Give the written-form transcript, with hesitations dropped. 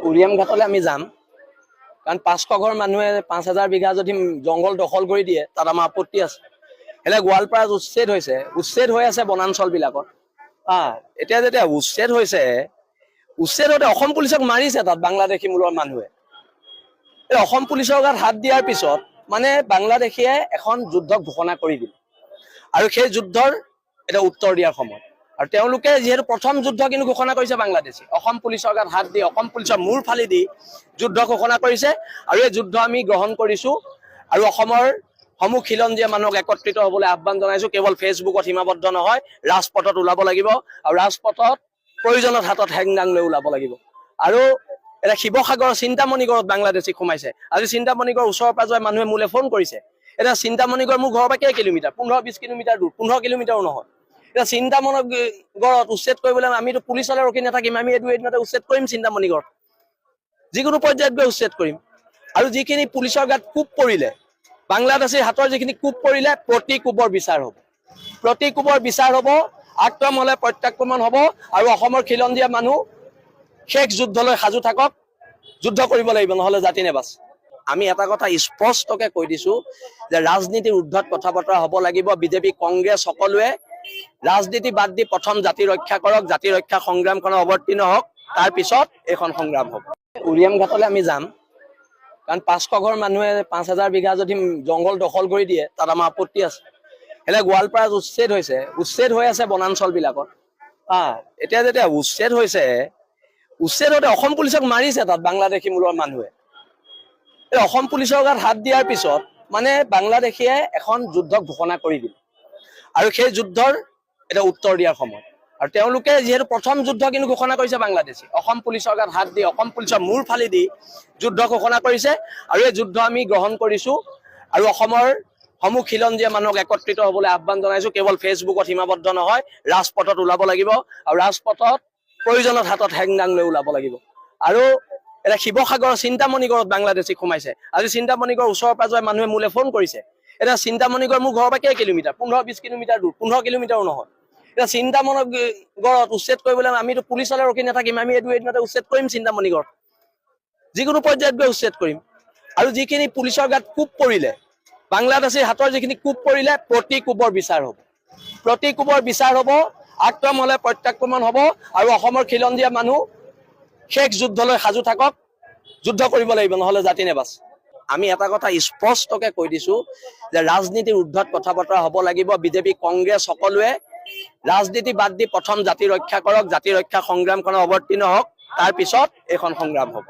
উৰিয়াম ঘাটলৈ আমি যাম কাৰণ 500 ঘৰ মানুহে 5000 বিঘা যদি জংগল দখল কৰি দিয়ে তাত আমাৰ আপত্তি আছে। হেলে গোৱালপাৰা উচ্ছেদ হৈ আছে বনাঞ্চল বিলাকত। এতিয়া যেতিয়া উচ্ছেদ হতে অসম পুলিচক মাৰিছে তাত বাংলাদেশী মূলৰ মানুহে। অসম পুলিচৰ গাত হাত দিয়াৰ পিছত মানে বাংলাদেশীয়ে এখন যুদ্ধ ঘোষণা কৰি দিলে আৰু সেই যুদ্ধৰ এটা উত্তৰ দিয়াৰ সময়। আৰু তেওঁলোকে যিহেতু প্ৰথম যুদ্ধ কিন্তু ঘোষণা কৰিছে বাংলাদেশী, অসম পুলিচৰ গাত হাত দি অসম পুলিচৰ মূৰ ফালি দি যুদ্ধ ঘোষণা কৰিছে আৰু এই যুদ্ধ আমি গ্ৰহণ কৰিছো আৰু অসমৰ সমূহ খিলঞ্জীয়া মানুহক একত্ৰিত হ'বলৈ আহ্বান জনাইছো। কেৱল ফেচবুকত সীমাবদ্ধ নহয়, ৰাজপথত ওলাব লাগিব আৰু ৰাজপথত প্ৰয়োজনত হাতত হেংদাং লৈ ওলাব লাগিব। আৰু এটা শিৱসাগৰৰ চিন্তামণিগড়ত বাংলাদেশী সোমাইছে। আজি চিন্তামণিগড়ৰ ওচৰৰ পাজৰে মানুহে মোলৈ ফোন কৰিছে। এতিয়া চিন্তামণিগড় মোৰ ঘৰৰ পৰা কেই কিলোমিটাৰ, 15-20 কিলোমিটাৰ দূৰ, 15 কিলোমিটাৰো নহয়। এতিয়া চিন্তামণিগড়ত উচ্ছেদ কৰিবলৈ আমিতো পুলিচলৈ ৰখি নাথাকিম, আমি এইটো এদিনতে উচ্ছেদ কৰিম চিন্তামণিগড়, যিকোনো পৰ্যায়ত গৈ উচ্ছেদ কৰিম। আৰু যিখিনি পুলিচৰ গাত কোব পৰিলে, বাংলাদেশীৰ হাতৰ যিখিনি কোব পৰিলে, প্ৰতি কোবৰ বিচাৰ হ'ব, প্ৰতি কোবৰ বিচাৰ হ'ব। আক্ৰমণ হ'লে প্ৰত্যাক্ৰমণ হ'ব আৰু অসমৰ খিলঞ্জীয়া মানুহ শেষ যুদ্ধলৈ সাজু থাকক। যুদ্ধ কৰিব লাগিব, নহ'লে জাতি নেবাচ। আমি এটা কথা স্পষ্টকে কৈ দিছো যে ৰাজনীতিৰ ঊৰ্ধ্বত কথা বতৰা হ'ব লাগিব। বিজেপি, কংগ্ৰেছ সকলোৱে ৰাজনীতি বাদ দি প্ৰথম জাতি ৰক্ষা কৰক, জাতি ৰক্ষা সংগ্ৰামখনত অৱতীৰ্ণ হওক, তাৰ পিছত এইখন সংগ্ৰাম হ'ব। উৰিয়াম ঘাটলৈ আমি যাম কাৰণ 500 ঘৰ মানুহে 5000 বিঘা যদি জংগল দখল কৰি দিয়ে তাত আমাৰ আপত্তি আছে। হেলে গোৱালপাৰা উচ্ছেদ হৈ আছে বনাঞ্চল বিলাকত। এতিয়া যেতিয়া উচ্ছেদ হতে অসম পুলিচক মাৰিছে তাত বাংলাদেশী মূলৰ মানুহে। অসম পুলিচৰ গাত হাত দিয়াৰ পিছত মানে বাংলাদেশীয়ে এখন যুদ্ধ ঘোষণা কৰি দিলে আৰু সেই যুদ্ধৰ এটা উত্তৰ দিয়াৰ সময়। আৰু তেওঁলোকে যিহেতু প্ৰথম যুদ্ধ কিন্তু ঘোষণা কৰিছে বাংলাদেশী, অসম পুলিচৰ গাত হাত দি অসম পুলিচৰ মূৰ ফালি দি যুদ্ধ ঘোষণা কৰিছে আৰু এই যুদ্ধ আমি গ্ৰহণ কৰিছো আৰু অসমৰ সমূহ খিলঞ্জীয়া মানুহক একত্ৰিত হ'বলৈ আহ্বান জনাইছো। কেৱল ফেচবুকত সীমাবদ্ধ নহয়, ৰাজপথত ওলাব লাগিব আৰু ৰাজপথত প্ৰয়োজনত হাতত হেংদাং লৈ ওলাব লাগিব। আৰু এটা শিৱসাগৰৰ চিন্তামণিগড়ত বাংলাদেশী সোমাইছে। আজি চিন্তামণিগড়ৰ ওচৰৰ পাজৰে মানুহে মোলৈ ফোন কৰিছে। এতিয়া চিন্তামণিগড় মোৰ ঘৰৰ পৰা কেই কিলোমিটাৰ, 15-20 কিলোমিটাৰ দূৰ, 15 কিলোমিটাৰো নহয়। এতিয়া চিন্তামণিগড়ত উচ্ছেদ কৰিবলৈ আমিতো পুলিচলৈ ৰখি নাথাকিম, আমি এইটো এদিনতে উচ্ছেদ কৰিম চিন্তামণিগড়, যিকোনো পৰ্যায়ত গৈ উচ্ছেদ কৰিম। আৰু যিখিনি পুলিচৰ গাত কোব পৰিলে, বাংলাদেশীৰ হাতৰ যিখিনি কোব পৰিলে, প্ৰতি কোবৰ বিচাৰ হ'ব, প্ৰতি কোবৰ বিচাৰ হ'ব। আক্ৰমণ হ'লে প্ৰত্যাক্ৰমণ হ'ব আৰু অসমৰ খিলঞ্জীয়া মানুহ শেষ যুদ্ধলৈ সাজু থাকক। যুদ্ধ কৰিব লাগিব, নহ'লে জাতি নেবাচ। আমি এটা কথা স্পষ্টকে কৈ দিছো যে ৰাজনীতিৰ ঊৰ্ধ্বত কথা বতৰা হ'ব লাগিব। বিজেপি, কংগ্ৰেছ সকলোৱে ৰাজনীতি বাদ দি প্ৰথম জাতি ৰক্ষা কৰক, জাতি ৰক্ষা সংগ্ৰামখনত অৱতীৰ্ণ হওক, তাৰ পিছত এইখন সংগ্ৰাম হ'ব।